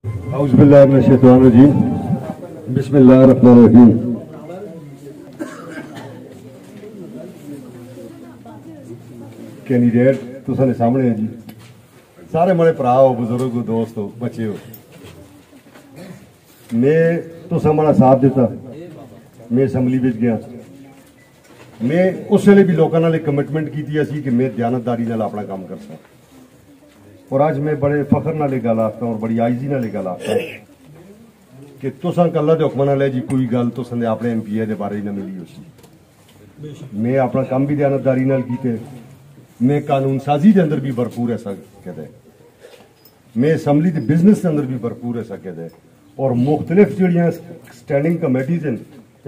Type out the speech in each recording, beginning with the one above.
اعوذ باللہ من الشیطان الرجیم بسم اللہ الرحمن الرحیم. کینڈیڈیٹ تساں دے سامنے ہیں جی, سارے بڑے بھرا ہو, بزرگ ہو, دوست ہو, بچے ہو. میں تساں بڑا ساتھ دیتا, میں اسمبلی وچ گیا, میں اس ویلے بھی لوگوں نال کمٹمنٹ کی سی کہ میں دیانتداری نال اپنا کام کرسا, اور آج میں بڑے فخر نال گل آختا اور بڑی عاجزی نال گل آختا کہ تساں اللہ دے حکم نال ہے جی کوئی گل تساں دے اپنے ایم پی اے دے بارے نہ ملی ہو سی. میں اپنا کام بھی دیانتداری نال کیتے, میں قانون سازی دے اندر بھی بھرپور ایسا کہتا ہے, میں اسمبلی دے بزنس دے اندر بھی بھرپور ایسا کہتا ہے, اور مختلف جڑیاں سٹینڈنگ کمیٹیز ہیں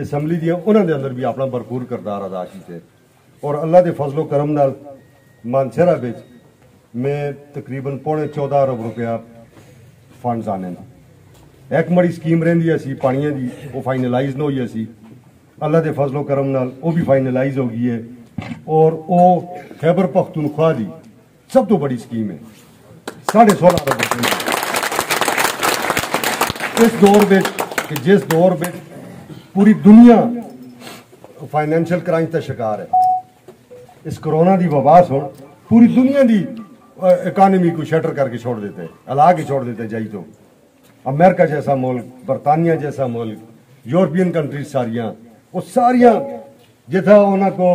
اسمبلی دیا انہوں دے اندر بھی اپنا بھرپور کردار ادا کیتے. اور اللہ دے فضل و کرم نال مانسہرہ وچ میں تقریباً £14.5 ارب فنڈز آنے نا. ایک مڑی سکیم رہندی سی پانیاں دی, وہ فائنلائز نہ ہوئی سی, اللہ دے فضل و کرم نال وہ بھی فائنلائز ہو گئی ہے, اور وہ خیبر پختونخوا دی سب تو بڑی سکیم ہے, 16.5 ارب روپے. اس دور میں جس دور میں پوری دنیا فائنینشل کرائم کا شکار ہے, اس کرونا دی وبا سے پوری دنیا دی اکانومی کو شٹر کر کے چھوڑ دیتے, ہلا کے چھوڑ دیتے جائی تو. امریکہ جیسا ملک, برطانیہ جیسا ملک, یورپین کنٹریز ساریاں, وہ ساریاں جتھا انہوں کو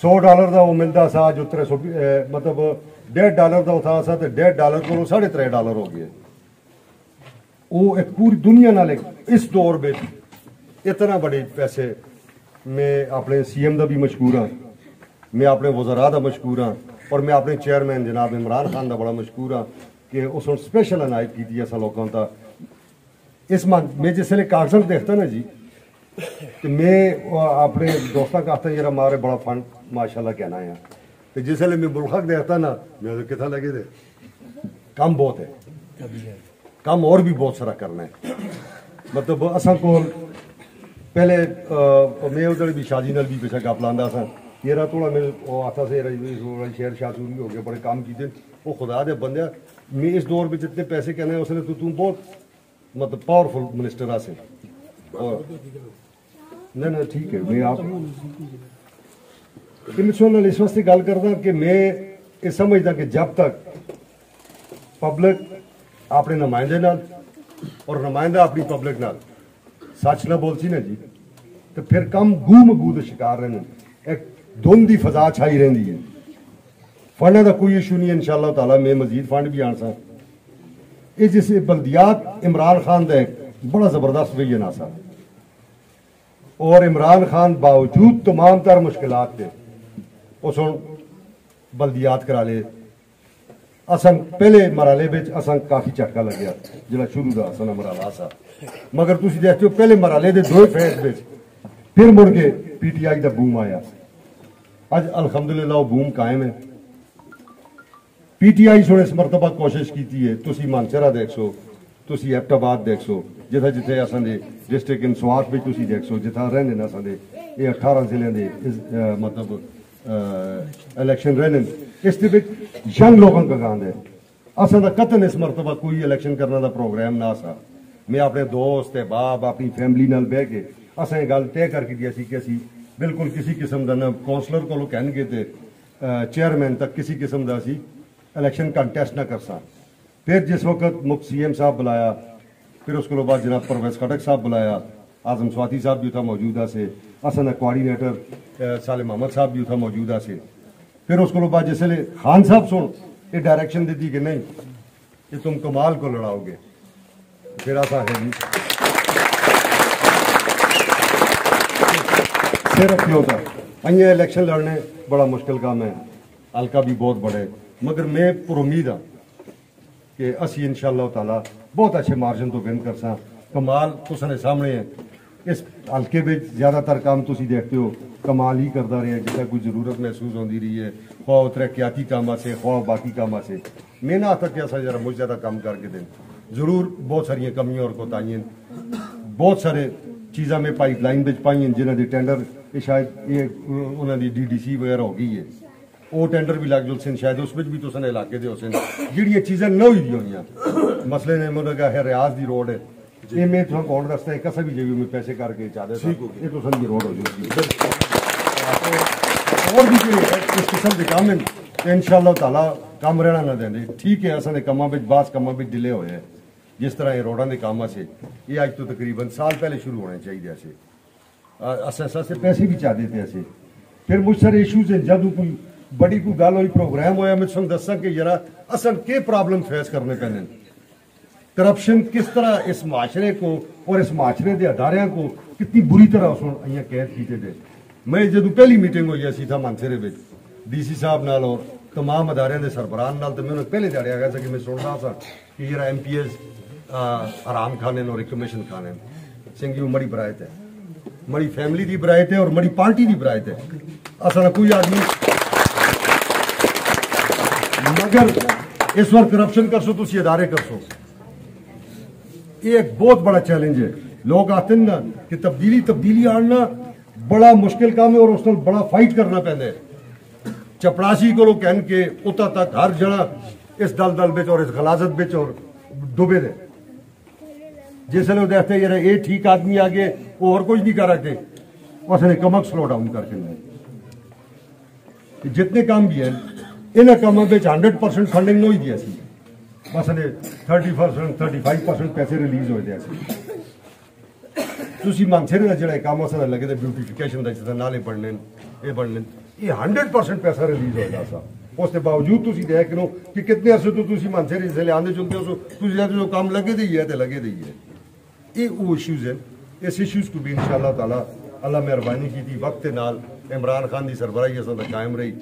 $100 دا وہ ملتا سا, جو 300 مطلب $1.5 دا تھا سا, تو $1.5 کو $3.5 ہو گئے. وہ ایک پوری دنیا نال اس دور میں اتنا بڑے پیسے. میں اپنے سی ایم دا بھی مشکور ہاں, میں اپنے وزراء دا مشکور ہاں, اور میں اپنے چیئرمین جناب عمران خان دا بڑا مشکور ہاں کہ اس نے سپیشل عنایت کی ایسا لوگوں کا. اس میں جس ویلے کاغذات دیکھتا نا جی, کہ میں اپنے دوستوں کا آتا یار ہمارے بڑا فنڈ ماشاء اللہ کہنا ہے, تو جس ویلے میں ملک دیکھتا نا میں کتنا لگے تھے, کام بہت ہے, کام اور بھی بہت سارا کرنا ہے. مطلب اصل کو پہلے میں ادھر بھی شادی نال بھی پیچھا گپ لانا سا, یہ تھوڑا میرے وہ آتا سے شہر شاہ چوری ہو گیا, بڑے کام کیتے, وہ خدا دے بندے. میں اس دور میں جتنے پیسے کہنے اس نے تو بہت مطلب پاورفل منسٹر آ سے. نہیں ٹھیک ہے, میں آپ اس واسطے گل کرتا کہ میں یہ سمجھتا کہ جب تک پبلک اپنے نمائندے نال اور نمائندہ اپنی پبلک نال سچ نہ بول سی نا جی, تو پھر کم گو مگو دے شکار رہنے, ایک دھند دی فضا چھائی رہندی ہے. فنڈ کا کوئی ایشو نہیں ہے, انشاءاللہ تعالیٰ میں مزید فنڈ بھی آن سا. یہ جیسے بلدیات عمران خان کا ایک بڑا زبردست ویژن آسا, اور عمران خان باوجود تمام تر مشکلات کے اس بلدیات کرا لے. اساں پہلے مرحلے میں اساں کافی جھٹکا لگیا جڑا شروع دا اساں مرحلہ سا, مگر تسی دیکھتے ہو پہلے مرحلے دے 2 فیز وچ پھر مڑ کے P T I the boom آیا. اج الحمدللہ وہ بوم قائم ہے. پی ٹی آئی سن اس مرتبہ کوشش کیتی ہے, تسی مانسہرہ دیکھ سو, تسی ایبٹ آباد دیکھ سو, جتھا جتھے اساں دے ڈسٹرکٹ انسواس وچ تسی دیکھ سو, جتھا رہندے نے اساں دے یہ 18 ضلع دے مطلب الیکشن رہنے, اس دے وچ ینگ لوگوں کا گاند ہے. اساں دا قطن اس مرتبہ کوئی الیکشن کرنا دا پروگرام نہ سا. میں اپنے دوست احباب اپنی فیملی نال بہ کے اساں یہ گل طے کر کے دیا سی کہ اسی بالکل کسی قسم دا نہ کونسلر کو کہن گے تے چیئرمین تک کسی قسم دا اسی الیکشن کنٹیسٹ نہ کرسا. پھر جس وقت مک سی ایم صاحب بلایا, پھر اس کو بعد جناب پرویز خٹک صاحب بلایا, اعظم سواتی صاحب بھی اتنا موجودہ سے, اساں دا کوآرڈینیٹر صالح محمد صاحب بھی اتنا موجودہ سے. پھر اس کو بعد جس ویلے خان صاحب سن یہ ڈائریکشن دیتی کہ نہیں کہ تم کمال کو لڑاؤ گے, پھر ایسا ہے جی صرف کیوں ہوتا ہے الیکشن لڑنے بڑا مشکل کام ہے, حلقہ بھی بہت بڑے, مگر میں پر امید ہاں کہ اسی انشاءاللہ تعالیٰ بہت اچھے مارجن تو ون کر سا. کمال تساں سامنے ہے, اس حلقے میں زیادہ تر کام تسی دیکھتے ہو کمال ہی کرتا رہے, جسے کوئی ضرورت محسوس ہوتی رہی ہے, خواہ ترقیاتی کام سے خواہ باقی کام سے. میں نہ آتا کہ ایسا ذرا مجھ زیادہ کام کر کے دیں, ضرور بہت ساری کمیاں اور کوتاہیاں, بہت سارے چیزاں میں پائپ لائن بچ پائی ہیں جنہوں نے ٹینڈر شاید یہ انہوں نے ڈی ڈی سی وغیرہ ہو گئی ہے, وہ ٹینڈر بھی لگ جو سن شاید اس بھی تو سن علاقے دے ہو سن جہاں چیزاں نہ ہوئی ہوئی مسئلے نے انہوں نے کہا ہے ریاض دی روڈ ہے یہ میں تو کون رستہ ہے کسا بھی جگہ میں پیسے کر کے چاہتے تھے یہ تو سن کی روڈ ہو جائے اور بھی اس قسم کے کام ہیں انشاءاللہ تعالیٰ کام رہنا نہ دیں دے ٹھیک ہے اصل کاماں بچ بعض کاماں بچ ڈیلے ہوئے ہیں جس طرح یہ روڈاں دے کاماں سے یہ آج تو تقریباً سال پہلے شروع ہونے چاہیے ایسے سے پیسے بھی چاہ دیتے ایسے پھر مجھ سارے ایشوز ہیں جب کوئی بڑی کوئی گل ہوئی پروگرام ہویا میں سن دساں کہ یرا اصل کے پرابلم فیس کرنے پہنے کرپشن کس طرح اس معاشرے کو اور اس معاشرے دے اداریاں کو کتنی بری طرح اس نے قید کیتے تھے میں جدو پہلی میٹنگ ہوئی اسی تھا مانسرے میں ڈی سی صاحب نال اور تمام ادارے دے سربراہان نال تو میں انہوں پہلے دیڑیا گیا کہ میں سن رہا تھا کہ یہ ایم پی ایس آرام کھانے اور کمیشن کھانے سنگھ جی مڑی برائت ہے مڑی فیملی دی برائت ہے اور مڑی پارٹی دی برائت ہے اصل کوئی آدمی مگر اس وقت کرپشن کر سو تو اسی ادارے کر سو یہ ایک بہت بڑا چیلنج ہے لوگ آتے ہیں نا کہ تبدیلی آنا بڑا مشکل کام ہے اور اس نے بڑا فائٹ کرنا پہنے چپڑاسی کو لوگ کہن کے اتا تک ہر جنا اس دل بچ اور اس غلازت بچ اور ڈوبے دے جس لوگ دیکھتے ہیں یہ ٹھیک آدمی آگے وہ اور کچھ نہیں کر رکھتے اس نے کمک سلو ڈاؤن کر کے جتنے کام بھی ہیں انہیں کاموں بچ 100% فنڈنگ نہیں دیا سی بس 30% 35% پیسے ریلیز ہوئے دیا سی تسی مانسرے کا جڑا کام اس لگے تھے بیوٹیفیکیشن کا جس طرح نالے بڑھنے یہ بڑھنے یہ 100% پیسہ ریلیز ہوئے تھا اس کے باوجود تسی دیکھ لو کہ کتنے عرصے تو تسی مانسرے جسے لے آنے چلتے ہو تسی جاتے جو کام لگے دی ہے تو لگے دی ہے یہ وہ ایشوز ہیں اس ایشوز کو بھی انشاءاللہ تعالیٰ اللہ مہربانی کی تھی وقت نال عمران خان دی سربراہی اصل قائم رہی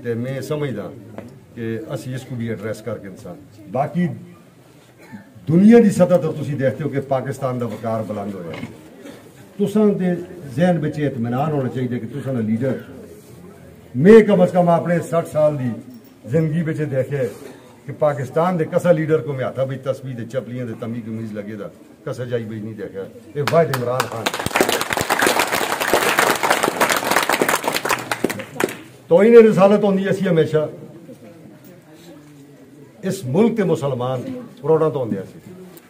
تو میں سمجھدا کہ اسی اس کو بھی ایڈریس کر کے انسان باقی دنیا دی سطح تو تسی دیکھتے ہو کہ پاکستان دا وقار بلند ہو جائے تساں دے ذہن بچ اطمینان ہونا چاہیے کہ تساں دا لیڈر میں کم از کم اپنے 60 سال دی زندگی بچ دیکھے کہ پاکستان دے کسا لیڈر کو میں آتا بھئی تسبیح دے چپلیاں دے تمی قمیض لگے دا کسا جائی بھئی نہیں دیکھا یہ واحد عمران خان توہین رسالت ہوندی اسی ہمیشہ اس ملک کے مسلمان روڑا تو ہوندے اسی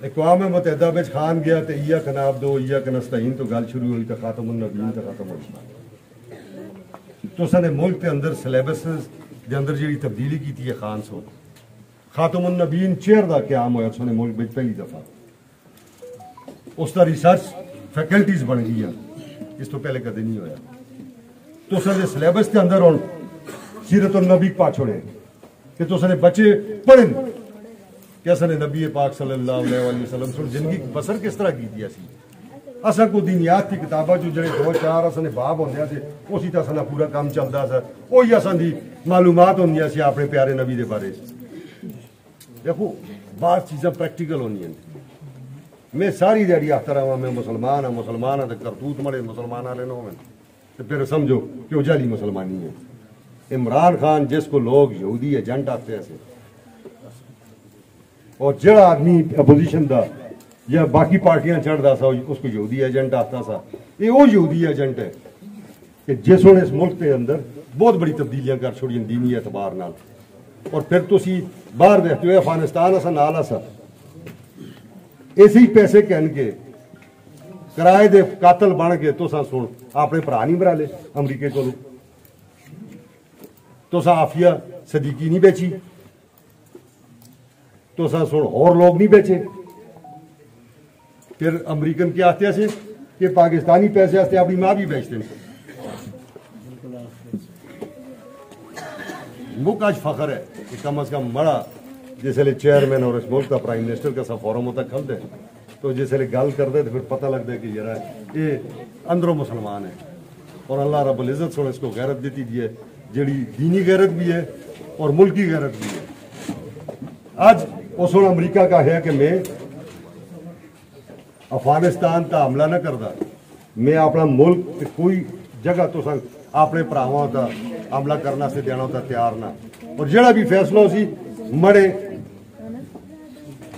اقوام متحدہ بچ خان گیا تو ایاک نعبدو ایاک نستعین تو گل شروع ہوئی تو خاتم النبیین تو ختم ہوئی تو سنے ملک کے اندر سلیبسز دے اندر جیڑی تبدیلی کی تھی خان سو خاتم النبیین چیئر دا قیام ہویا سنے ملک بچ پہلی دفعہ اس دا ریسرچ فیکلٹیز بن گئی اس تو پہلے کدے نہیں ہویا تو سنے سلیبس کے اندر ہوں سیرت النبی پا چھوڑے کہ تو سنے بچے پڑھیں کہ سنے نبی پاک صلی اللہ علیہ وسلم سن زندگی بسر کس طرح کی تھی اسی اسا کو دینیات کی کتابہ جو جڑے 2-4 اسا نے باب ہوندیا تھے اسی تا اسا پورا کام چلدا سا وہی اسا دی معلومات ہوندیا سی اپنے پیارے نبی دے بارے دیکھو بعض چیزیں پریکٹیکل ہونی ہیں میں ساری دیڑی احترام میں مسلمان ہوں مسلمان تے کرتوت مڑے مسلمان والے نہ ہوئے تو پھر سمجھو کہ وہ جعلی مسلمانی ہے عمران خان جس کو لوگ یہودی ایجنٹ آتے ہیں اور جڑا آدمی اپوزیشن دا یا باقی پارٹیاں چڑھتا سا اس کو یہودی ایجنٹ آتا سا یہ وہ یہودی ایجنٹ ہے کہ جس نے اس ملک کے اندر بہت بڑی تبدیلیاں کر چھوڑی دینی اعتبار نال اور پھر تسی باہر دیکھتے ہوئے افغانستان اسا نال اسا ایسے ہی پیسے کہن کے کرائے دے قاتل بن کے تو سا سن اپنے بھرا نہیں مرا لے امریکے کو تو سا عافیہ صدیقی نہیں بیچی تو سا سن اور لوگ نہیں بیچے پھر امریکن کیا آتے ہیں کہ پاکستانی پیسے آتے اپنی ماں بھی بیچتے ہیں ملک آج فخر ہے کہ کم از کم مڑا جیسے لئے چیئرمین اور اس ملک کا پرائم منسٹر کا سا فورم ہوتا کھل دے تو جیسے لئے گل کر دے تو پھر پتہ لگ دے کہ یہ اندروں مسلمان ہے اور اللہ رب العزت سوڑ اس کو غیرت دیتی دی ہے جڑی دینی غیرت بھی ہے اور ملکی غیرت بھی ہے آج اس وقت امریکہ کا ہے کہ میں افغانستان تا حملہ نہ کردا میں اپنا ملک کوئی جگہ تو سن اپنے پراواں تا حملہ کرنا سے دینا ہوتا تیار نہ اور جڑا بھی فیصلہ ہو سی مڑے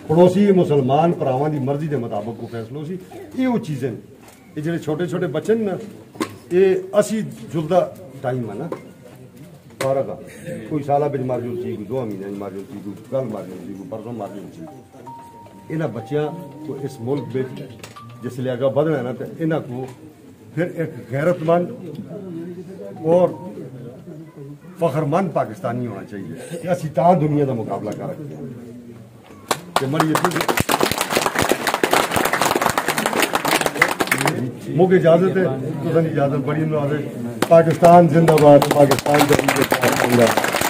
پڑوسی مسلمان پراواں دی مرضی دے مطابق کو فیصلہ ہو سی یہ وہ چیزیں یہ جڑے چھوٹے چھوٹے بچے نا یہ اسی جلدہ ٹائم ہے نا فارغ کوئی سالہ بچ مار جو سی کوئی 2 مہینے مار جو سی کوئی کل مار جو سی کوئی پرسوں مار جو سی انہاں بچیاں کو اس ملک میں جس لیے آگاہ بڑھنا ہے نا تو انہاں کو پھر ایک غیرت مند اور فخر مند پاکستانی ہونا چاہیے کہ اسی تاں دنیا کا مقابلہ کر رکھتے ہیں کہ مری مجھے اجازت ہے تو اجازت بڑی نوازش پاکستان زندہ باد پاکستان زندہ باد